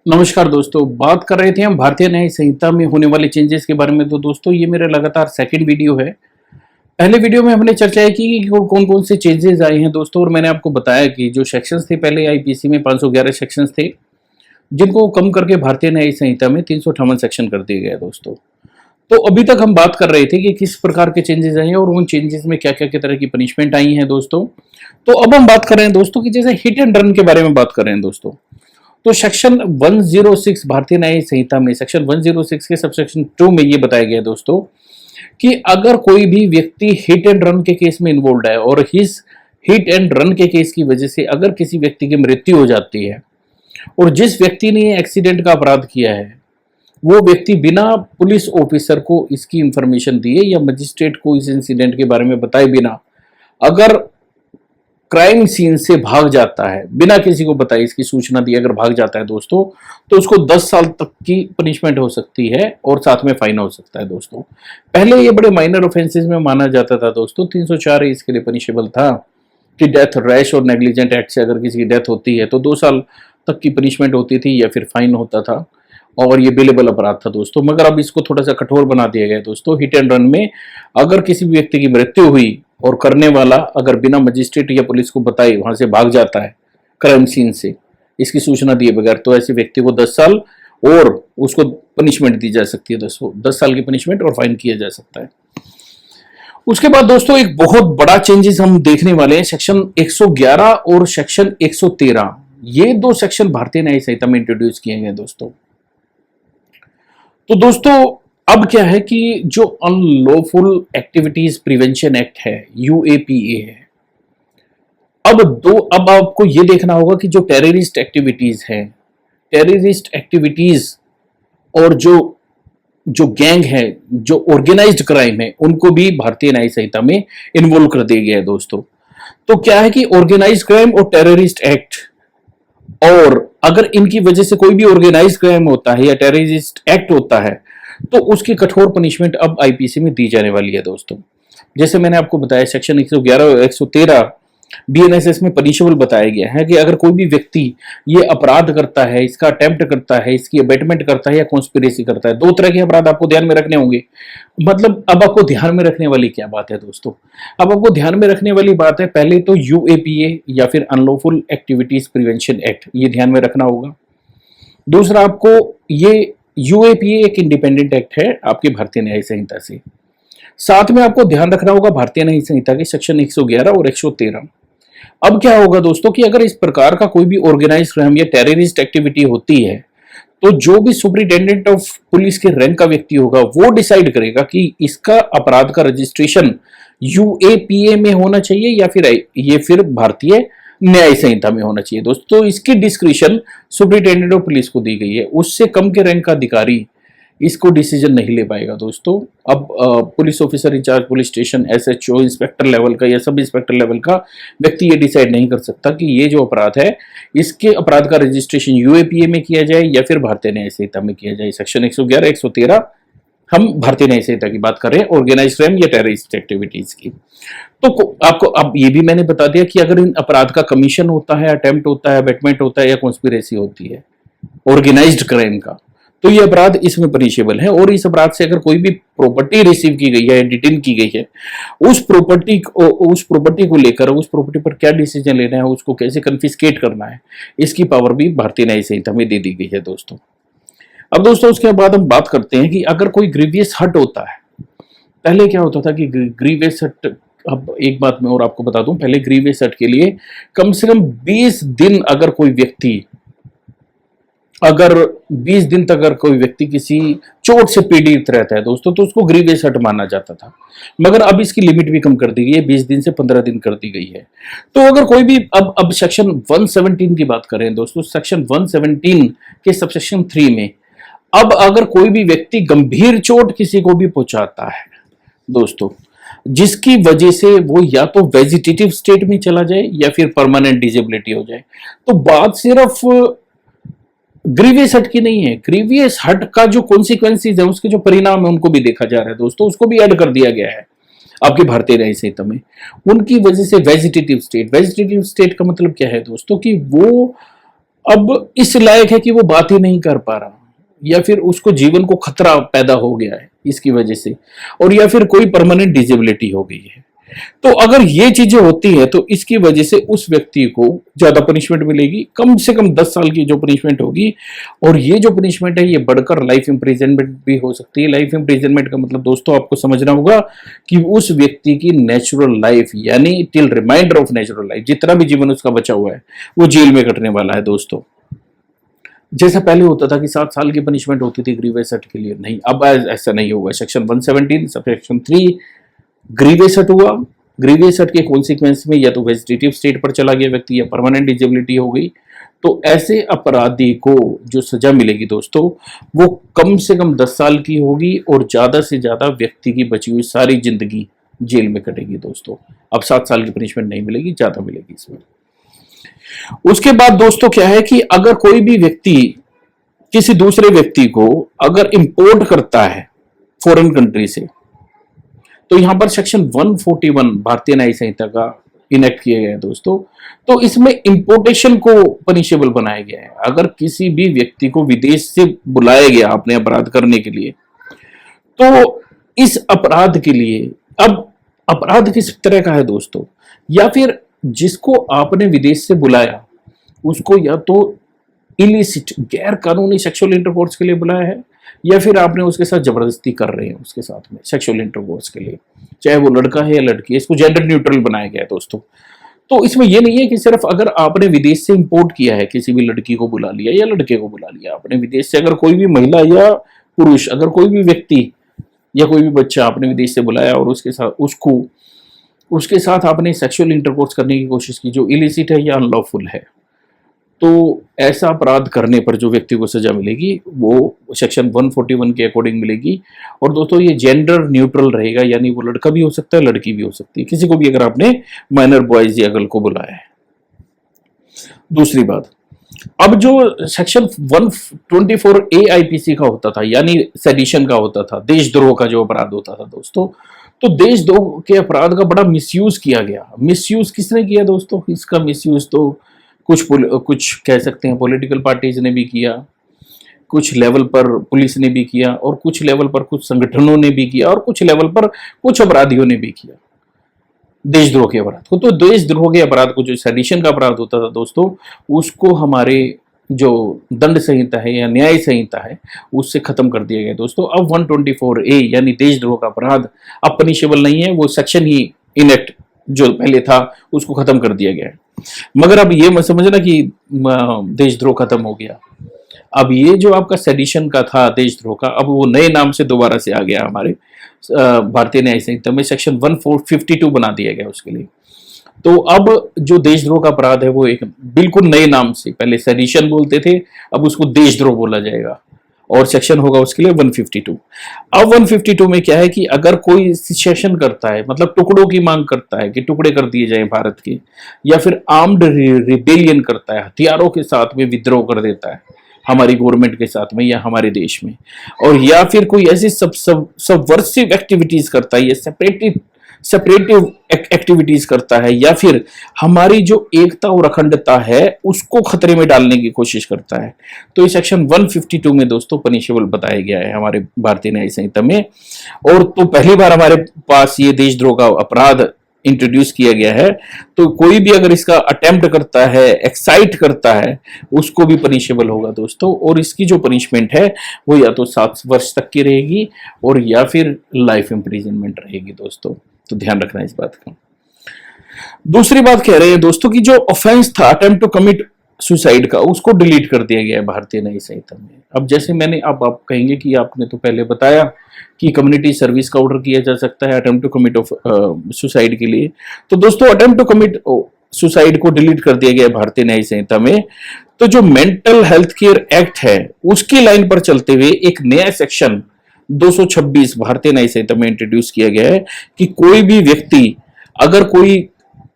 नमस्कार दोस्तों, बात कर रहे थे हम भारतीय न्याय संहिता में होने वाले चेंजेस के बारे में। तो दोस्तों ये मेरा लगातार सेकंड वीडियो है। पहले वीडियो में हमने चर्चा की कि कौन कौन से चेंजेस आए हैं दोस्तों, और मैंने आपको बताया कि जो सेक्शंस थे पहले आईपीसी में 511 सेक्शंस थे, जिनको कम करके भारतीय न्याय संहिता में 358 सेक्शन कर दिए गए दोस्तों। तो अभी तक हम बात कर रहे थे कि किस प्रकार के चेंजेस आए हैं और उन चेंजेस में क्या क्या क्या तरह की पनिशमेंट आई हैं दोस्तों। तो अब हम बात कर रहे हैं दोस्तों कि जैसे हिट एंड रन के बारे में बात कर रहे हैं दोस्तों। तो सेक्शन 106 भारतीय न्याय संहिता में सेक्शन 106 के सबसेक्शन 2 में ये बताया गया है दोस्तों कि अगर कोई भी व्यक्ति हिट एंड रन के केस में इन्वॉल्व है और इस हिट एंड रन के केस की वजह से अगर किसी व्यक्ति की मृत्यु हो जाती है और जिस व्यक्ति ने एक्सीडेंट का अपराध किया है वो व्यक्ति बिना पुलिस ऑफिसर को इसकी इंफॉर्मेशन दिए या मजिस्ट्रेट को इस इंसिडेंट के बारे में बताए बिना अगर क्राइम सीन से भाग जाता है, बिना किसी को बताए इसकी सूचना दी अगर भाग जाता है दोस्तों, तो उसको 10 साल तक की पनिशमेंट हो सकती है और साथ में फाइन हो सकता है दोस्तों। पहले ये बड़े माइनर ऑफेंसेस में माना जाता था दोस्तों। 304 इसके लिए पनिशेबल था कि डेथ, रैश और नेग्लिजेंट एक्ट से अगर किसी की डेथ होती है तो 2 साल तक की पनिशमेंट होती थी या फिर फाइन होता था, और ये बिलेबल अपराध था दोस्तों। मगर अब इसको थोड़ा सा कठोर बना दिया गया दोस्तों। हिट एंड रन में अगर किसी व्यक्ति की मृत्यु हुई और करने वाला अगर बिना मजिस्ट्रेट या पुलिस को बताए वहां से भाग जाता है क्राइम सीन से इसकी सूचना दिए बगैर, तो ऐसे व्यक्ति को 10 साल और उसको पनिशमेंट दी जा सकती है, 10 साल की पनिशमेंट और फाइन किया जा सकता है। उसके बाद दोस्तों एक बहुत बड़ा चेंजेस हम देखने वाले हैं, सेक्शन 111 और सेक्शन 113। ये दो सेक्शन भारतीय न्याय संहिता में इंट्रोड्यूस किए गए दोस्तों। तो दोस्तों अब क्या है कि जो अनलॉफुल एक्टिविटीज प्रिवेंशन एक्ट है, यूएपीए है, अब आपको ये देखना होगा कि जो टेररिस्ट एक्टिविटीज है, टेररिस्ट एक्टिविटीज और जो जो गैंग है, जो ऑर्गेनाइज्ड क्राइम है, उनको भी भारतीय न्याय संहिता में इन्वॉल्व कर दिया गया है दोस्तों। तो क्या है कि ऑर्गेनाइज्ड क्राइम और टेररिस्ट एक्ट, और अगर इनकी वजह से कोई भी ऑर्गेनाइज्ड क्राइम होता है या टेररिस्ट एक्ट होता है तो उसकी कठोर पनिशमेंट अब आईपीसी में दी जाने वाली है दोस्तों। जैसे मैंने आपको बताया सेक्शन 111 और 113 बीएनएसएस में पनिशेबल बताया गया है कि अगर कोई भी व्यक्ति ये अपराध करता है, इसका अटेम्प्ट करता है, इसकी अबेटमेंट करता है या कॉन्स्पिरेसी करता है, 2 तरह के अपराध आपको ध्यान में रखने होंगे। मतलब अब आपको ध्यान में रखने वाली क्या बात है दोस्तों? अब आपको ध्यान में रखने वाली बात है, पहले तो यूएपीए या फिर अनलॉफुल एक्टिविटीज प्रिवेंशन एक्ट, ये ध्यान में रखना होगा। दूसरा, आपको ये यूएपीए एक इंडिपेंडेंट एक्ट है आपकी भारतीय न्याय संहिता से। साथ में आपको ध्यान रखना होगा भारतीय न्याय संहिता के सेक्शन 111 और 113। अब क्या होगा दोस्तों कि अगर इस प्रकार का कोई भी ऑर्गेनाइज्ड क्राइम या टेररिस्ट एक्टिविटी होती है तो जो भी सुपरिटेंडेंट ऑफ पुलिस के रैंक का व्यक्ति होगा वो डिसाइड करेगा कि इसका अपराध का रजिस्ट्रेशन यूएपीए में होना चाहिए या फिर भारतीय न्याय संहिता में होना चाहिए दोस्तों। तो इसकी डिस्क्रिशन सुपरिटेंडेंट ऑफ पुलिस को दी गई है, उससे कम के रैंक का अधिकारी इसको डिसीजन नहीं ले पाएगा दोस्तों। अब police officer incharge police station, SHO, inspector level का या सब इंस्पेक्टर लेवल का व्यक्ति ये डिसाइड नहीं कर सकता कि ये जो अपराध है इसके अपराध का रजिस्ट्रेशन यूएपीए में किया जाए या फिर भारतीय न्याय संहिता में किया जाए। सेक्शन 111, 113 हम भारतीय न्याय संहिता की बात कर रहे हैं, ऑर्गेनाइज्ड क्राइम या टेररिस्ट एक्टिविटीज की। तो आपको अब ये भी मैंने बता दिया कि अगर इन अपराध का कमीशन होता है, अटेम्प्ट होता है, अबेटमेंट होता है या कॉन्स्पिरेसी होती है ऑर्गेनाइज्ड क्राइम का, तो ये अपराध इसमें पनिशेबल है। और इस अपराध से अगर कोई भी प्रॉपर्टी रिसीव की गई है, डिटेन की गई है, उस प्रॉपर्टी को लेकर उस प्रॉपर्टी पर क्या डिसीजन लेना है, उसको कैसे कन्फिस्केट करना है, इसकी पावर भी भारतीय न्याय संहिता में दे दी गई है दोस्तों। अब दोस्तों उसके बाद हम बात करते हैं कि अगर कोई ग्रीवियस हर्ट होता है, पहले क्या होता था कि ग्रीवियस हर्ट, अब एक बात मैं और आपको बता दूं, पहले ग्रीवियस हर्ट के लिए कम से कम 20 दिन अगर 20 दिन तक अगर कोई व्यक्ति किसी चोट से पीड़ित रहता है दोस्तों तो उसको ग्रीवियस हर्ट माना जाता था। मगर अब इसकी लिमिट भी कम कर दी गई है, 20 दिन से 15 दिन कर दी गई है। तो अगर कोई भी अब सेक्शन 117 की बात करें दोस्तों, सेक्शन 117 के सबसेक्शन 3 में अब अगर कोई भी व्यक्ति गंभीर चोट किसी को भी पहुंचाता है दोस्तों, जिसकी वजह से वो या तो वेजिटेटिव स्टेट में चला जाए या फिर परमानेंट डिजेबिलिटी हो जाए, तो बात सिर्फ ग्रीवियस हर्ट की नहीं है, ग्रीवियस हर्ट का जो कॉन्सिक्वेंसेज है, उसके जो परिणाम है उनको भी देखा जा रहा है दोस्तों, उसको भी ऐड कर दिया गया है आपकी भारतीय न्याय संहिता में। उनकी वजह से वेजिटेटिव स्टेट का मतलब क्या है दोस्तों कि वो अब इस लायक है कि वो बात ही नहीं कर पा रहा, या फिर उसको जीवन को खतरा पैदा हो गया है इसकी वजह से, और या फिर कोई परमानेंट डिजेबिलिटी हो गई है। तो अगर ये चीजें होती है तो इसकी वजह से उस व्यक्ति को ज्यादा पनिशमेंट मिलेगी, कम से कम 10 साल की जो पनिशमेंट होगी, और ये जो पनिशमेंट है ये बढ़कर लाइफ इंप्रिजनमेंट भी हो सकती है। लाइफ इंप्रिजनमेंट का मतलब दोस्तों आपको समझना होगा कि उस व्यक्ति की नेचुरल लाइफ, यानी till reminder of natural life, जितना भी जीवन उसका बचा हुआ है वो जेल में कटने वाला है दोस्तों। जैसा पहले होता था कि 7 साल की पनिशमेंट होती थी ग्रीवियस एक्ट के लिए, नहीं, अब ऐसा नहीं होगा। सेक्शन 117 सबसेक्शन 3 ग्रीवियस एक्ट हुआ। ग्रीवियस एक्ट के कॉन्सिक्वेंस में या तो वेजिटेटिव स्टेट पर चला गया व्यक्ति या परमानेंट डिजेबिलिटी हो गई, तो ऐसे अपराधी को जो सजा मिलेगी दोस्तों वो कम से कम 10 साल की होगी, और ज्यादा से ज्यादा व्यक्ति की बची हुई सारी जिंदगी जेल में कटेगी दोस्तों। अब 7 साल की पनिशमेंट नहीं मिलेगी, ज्यादा मिलेगी इसमें। उसके बाद दोस्तों क्या है कि अगर कोई भी व्यक्ति किसी दूसरे व्यक्ति को अगर इंपोर्ट करता है फॉरेन कंट्री से, तो यहां पर सेक्शन 141 भारतीय न्याय संहिता का इनेक्ट किया गया है दोस्तों। तो इसमें इंपोर्टेशन को पनिशेबल बनाया गया है। अगर किसी भी व्यक्ति को विदेश से बुलाया गया अपने अपराध करने के लिए, तो इस अपराध के लिए, अब अपराध किस तरह का है दोस्तों, या फिर जिसको आपने विदेश से बुलाया उसको या तो इलिसिट गैर कानूनी सेक्सुअल इंटरकोर्स के लिए बुलाया है, या फिर आपने उसके साथ जबरदस्ती कर रहे हैं उसके साथ में सेक्सुअल इंटरकोर्स के लिए, चाहे वो लड़का है या लड़की है। इसको जेंडर न्यूट्रल बनाया गया है दोस्तों। तो इसमें यह नहीं है कि सिर्फ अगर आपने विदेश से इंपोर्ट किया है, किसी भी लड़की को बुला लिया या लड़के को बुला लिया आपने विदेश से, अगर कोई भी महिला या पुरुष, अगर कोई भी व्यक्ति या कोई भी बच्चा आपने विदेश से बुलाया और उसके साथ आपने सेक्सुअल इंटरकोर्स करने की कोशिश की जो इलिसिट है या अनलॉफुल है, तो ऐसा अपराध करने पर जो व्यक्ति को सजा मिलेगी वो सेक्शन 141 के अकॉर्डिंग मिलेगी। और दोस्तों ये जेंडर न्यूट्रल रहेगा, यानी वो लड़का भी हो सकता है, लड़की भी हो सकती है, किसी को भी अगर आपने माइनर बॉयज या गर्ल को बुलाया है। दूसरी बात, अब जो सेक्शन 124A आईपीसी का होता था, यानी सेडिशन का होता था, देशद्रोह का जो अपराध होता था दोस्तों, तो देशद्रोह के अपराध का बड़ा मिसयूज किया गया। मिसयूज किसने किया दोस्तों? इसका मिसयूज तो कुछ कह सकते हैं पॉलिटिकल पार्टीज ने भी किया, कुछ लेवल पर पुलिस ने भी किया, और कुछ लेवल पर कुछ संगठनों ने भी किया, और कुछ लेवल पर कुछ अपराधियों ने भी किया देशद्रोह के अपराध को। तो देशद्रोह के अपराध को, जो सेडिशन का अपराध होता था दोस्तों, उसको हमारे जो दंड संहिता है या न्याय संहिता है उससे खत्म कर दिया गया दोस्तों। अब 124A यानी देशद्रोह का अपराध अब पनिशेबल नहीं है, वो सेक्शन ही इनेक्ट जो पहले था उसको खत्म कर दिया गया है। मगर अब ये मत समझना कि देशद्रोह खत्म हो गया। अब ये जो आपका सेडिशन का था देशद्रोह का, अब वो नए नाम से दोबारा से आ गया हमारे भारतीय न्याय संहिता में, सेक्शन 1452 बना दिया गया उसके लिए। तो अब जो देशद्रोह का अपराध है वो एक बिल्कुल नए नाम से, पहले सेडिशन बोलते थे, अब उसको देशद्रोह बोला जाएगा, और सेक्शन होगा उसके लिए 152। अब 152 में क्या है कि अगर कोई सेशन करता है, मतलब टुकड़ों की मांग करता है कि टुकड़े कर दिए जाएं भारत के, या फिर आर्म्ड रिबेलियन करता है, हथियारों के साथ में विद्रोह कर देता है हमारी गवर्नमेंट के साथ में या हमारे देश में, और या फिर कोई ऐसी सबवर्सिव एक्टिविटीज करता है, या सेपरेटिव एक्टिविटीज करता है, या फिर हमारी जो एकता और अखंडता है उसको खतरे में डालने की कोशिश करता है, तो ये सेक्शन 152 में दोस्तों पनिशेबल बताया गया है हमारे भारतीय न्याय संहिता में। और तो पहली बार हमारे पास ये देशद्रोह का अपराध इंट्रोड्यूस किया गया है, तो कोई भी अगर इसका अटेम्प्ट करता है, एक्साइट करता है, उसको भी पनिशेबल होगा दोस्तों। और इसकी जो पनिशमेंट है वो या तो 7 वर्ष तक की रहेगी और या फिर लाइफ इंप्रिजनमेंट रहेगी दोस्तों। तो ध्यान रखना इस बात का। दूसरी बात कह रहे हैं दोस्तों कि जो ऑफेंस था अटेम्प्ट टू कमिट सुसाइड का, उसको डिलीट कर दिया गया है भारतीय न्याय संहिता में। अब जैसे मैंने, अब आप कहेंगे कि आपने तो पहले बताया कि कम्युनिटी सर्विस का ऑर्डर किया जा सकता है attempt to commit of suicide के लिए, तो दोस्तों अटेम्प्ट टू कमिट सुसाइड को डिलीट कर दिया गया है भारतीय न्याय संहिता में। तो जो मेंटल हेल्थ केयर एक्ट है उसकी लाइन पर चलते हुए एक नया सेक्शन 226 भारतीय न्याय संहिता में इंट्रोड्यूस किया गया है कि कोई भी व्यक्ति अगर कोई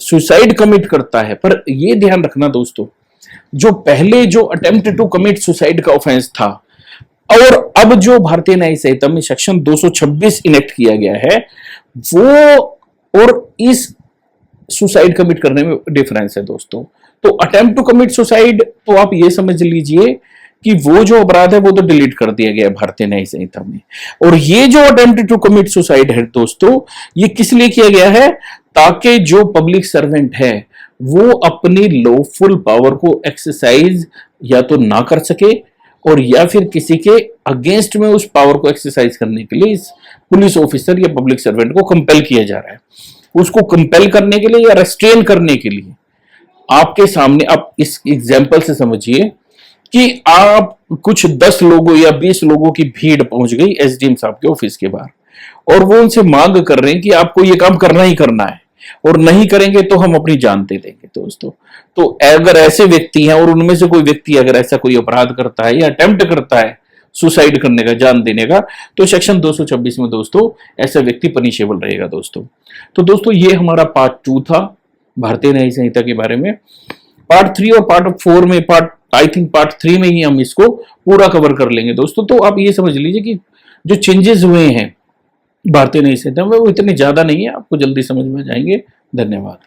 सुसाइड कमिट करता है, पर यह ध्यान रखना दोस्तों, जो पहले जो अटेम्प्ट टू कमिट सुसाइड का ऑफेंस था और अब जो भारतीय न्याय संहिता में सेक्शन 226 इनेक्ट किया गया है, वो और इस सुसाइड कमिट करने में डिफरेंस है दोस्तों। तो अटेम्प्ट टू कमिट सुसाइड तो आप ये समझ लीजिए कि वो जो अपराध है वो तो डिलीट कर दिया गया है भारतीय न्याय संहिता में। और ये जो अटेम्प्ट टू कमिट सुसाइड है दोस्तों, ये किस लिए किया गया है, ताकि जो पब्लिक सर्वेंट है वो अपनी लॉफुल पावर को एक्सरसाइज या तो ना कर सके, और या फिर किसी के अगेंस्ट में उस पावर को एक्सरसाइज करने के लिए इस पुलिस ऑफिसर या पब्लिक सर्वेंट को कंपेल किया जा रहा है। उसको कंपेल करने के लिए या रेस्ट्रेन करने के लिए आपके सामने, आप इस एग्जाम्पल से समझिए कि आप कुछ 10 लोगों या 20 लोगों की भीड़ पहुंच गई एसडीएम साहब के ऑफिस के बाहर, और वो उनसे मांग कर रहे हैं कि आपको ये काम करना ही करना है, और नहीं करेंगे तो हम अपनी जान दे देंगे दोस्तों। तो अगर ऐसे व्यक्ति हैं और उनमें से कोई व्यक्ति अगर ऐसा कोई अपराध करता है या अटेम्प्ट करता है सुसाइड करने का, जान देने का, तो सेक्शन 226 में दोस्तों ऐसा व्यक्ति पनिशेबल रहेगा दोस्तों। तो दोस्तों ये हमारा पार्ट 2 था भारतीय न्याय संहिता के बारे में। पार्ट 3 और पार्ट 4 में, आई थिंक पार्ट 3 में ही हम इसको पूरा कवर कर लेंगे दोस्तों। तो आप ये समझ लीजिए कि जो चेंजेस हुए हैं भारतीय न्याय संहिता में वो इतने ज्यादा नहीं है, आपको जल्दी समझ में जाएंगे। धन्यवाद।